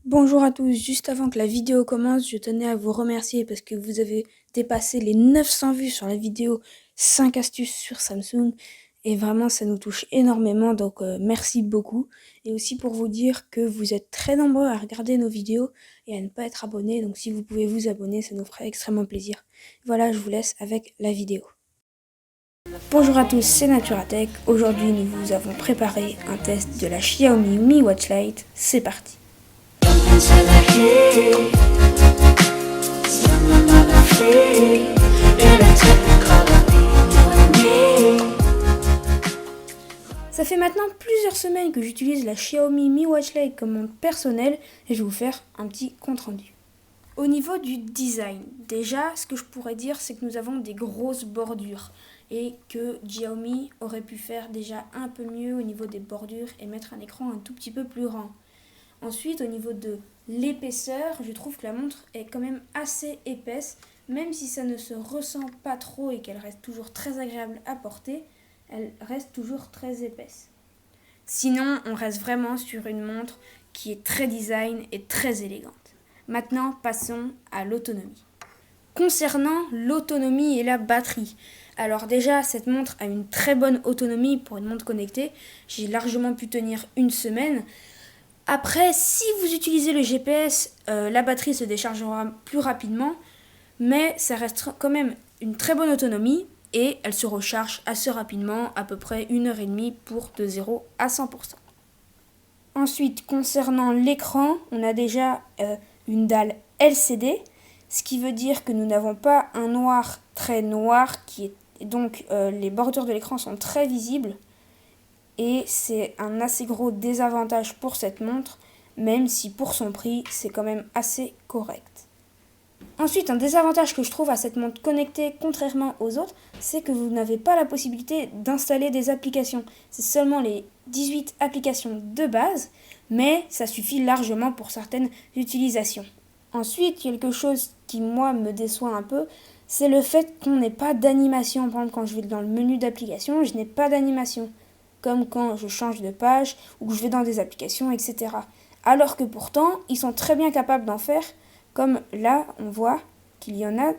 Bonjour à tous, juste avant que la vidéo commence, je tenais à vous remercier parce que vous avez dépassé les 900 vues sur la vidéo 5 astuces sur Samsung et vraiment ça nous touche énormément, donc merci beaucoup. Et aussi pour vous dire que vous êtes très nombreux à regarder nos vidéos et à ne pas être abonnés, donc si vous pouvez vous abonner, ça nous ferait extrêmement plaisir. Voilà, je vous laisse avec la vidéo. Bonjour à tous, c'est Naturatech. Aujourd'hui nous vous avons préparé un test de la Xiaomi Mi Watch Lite, c'est parti. Ça fait maintenant plusieurs semaines que j'utilise la Xiaomi Mi Watch Lite comme montre personnelle et je vais vous faire un petit compte rendu. Au niveau du design, déjà ce que je pourrais dire c'est que nous avons des grosses bordures et que Xiaomi aurait pu faire déjà un peu mieux au niveau des bordures et mettre un écran un tout petit peu plus grand. Ensuite, au niveau de l'épaisseur, je trouve que la montre est quand même assez épaisse, même si ça ne se ressent pas trop et qu'elle reste toujours très agréable à porter, elle reste toujours très épaisse. Sinon, on reste vraiment sur une montre qui est très design et très élégante. Maintenant, passons à l'autonomie. Concernant l'autonomie et la batterie, alors déjà, cette montre a une très bonne autonomie pour une montre connectée. J'ai largement pu tenir une semaine. Après, si vous utilisez le GPS, la batterie se déchargera plus rapidement, mais ça reste quand même une très bonne autonomie et elle se recharge assez rapidement, à peu près 1h30 pour de 0 à 100%. Ensuite, concernant l'écran, on a déjà une dalle LCD, ce qui veut dire que nous n'avons pas un noir très noir, donc les bordures de l'écran sont très visibles. Et c'est un assez gros désavantage pour cette montre, même si pour son prix, c'est quand même assez correct. Ensuite, un désavantage que je trouve à cette montre connectée, contrairement aux autres, c'est que vous n'avez pas la possibilité d'installer des applications. C'est seulement les 18 applications de base, mais ça suffit largement pour certaines utilisations. Ensuite, quelque chose qui, moi, me déçoit un peu, c'est le fait qu'on n'ait pas d'animation. Par exemple, quand je vais dans le menu d'application, je n'ai pas d'animation, comme quand je change de page ou que je vais dans des applications, etc. Alors que pourtant, ils sont très bien capables d'en faire, comme là, on voit qu'il y en a,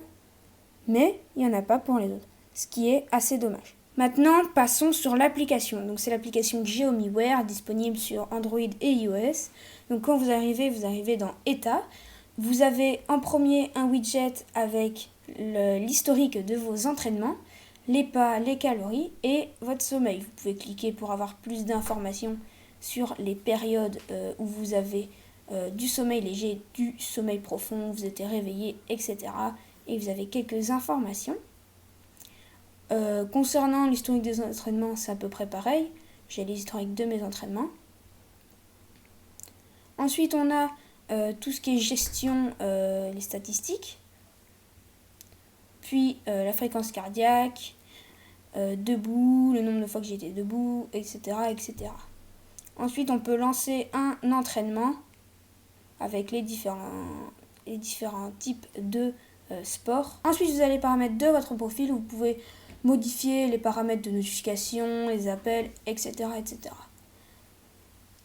mais il n'y en a pas pour les autres, ce qui est assez dommage. Maintenant, passons sur l'application. Donc, c'est l'application Xiaomi Wear, disponible sur Android et iOS. Donc, quand vous arrivez dans État. Vous avez en premier un widget avec l'historique de vos entraînements, les pas, les calories et votre sommeil. Vous pouvez cliquer pour avoir plus d'informations sur les périodes où vous avez du sommeil léger, du sommeil profond, vous êtes réveillé, etc. Et vous avez quelques informations. Concernant l'historique des entraînements, c'est à peu près pareil. J'ai l'historique de mes entraînements. Ensuite, on a tout ce qui est gestion, les statistiques. Puis la fréquence cardiaque, debout, le nombre de fois que j'ai été debout, etc., etc. Ensuite, on peut lancer un entraînement avec les différents types de sport. Ensuite, vous avez les paramètres de votre profil. Vous pouvez modifier les paramètres de notification, les appels, etc., etc.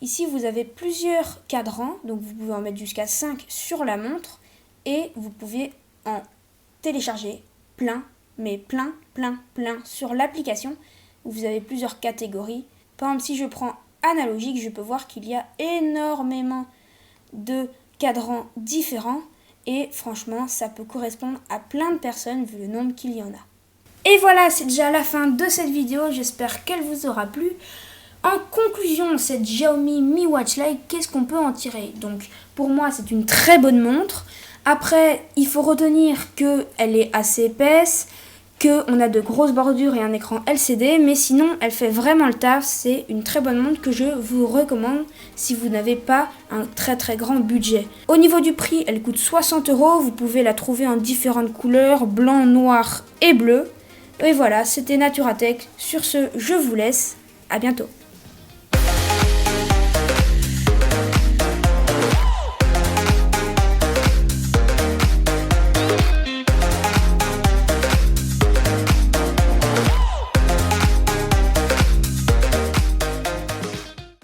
Ici, vous avez plusieurs cadrans, donc vous pouvez en mettre jusqu'à 5 sur la montre et vous pouvez en télécharger plein, mais plein sur l'application où vous avez plusieurs catégories. Par exemple, si je prends analogique, je peux voir qu'il y a énormément de cadrans différents et franchement, ça peut correspondre à plein de personnes vu le nombre qu'il y en a. Et voilà, c'est déjà la fin de cette vidéo, j'espère qu'elle vous aura plu. En conclusion, cette Xiaomi Mi Watch Lite, qu'est-ce qu'on peut en tirer? Donc, pour moi, c'est une très bonne montre. Après, il faut retenir qu'elle est assez épaisse, qu'on a de grosses bordures et un écran LCD, mais sinon, elle fait vraiment le taf. C'est une très bonne montre que je vous recommande si vous n'avez pas un très grand budget. Au niveau du prix, elle coûte 60 €. Vous pouvez la trouver en différentes couleurs, blanc, noir et bleu. Et voilà, c'était Naturatech. Sur ce, je vous laisse. À bientôt.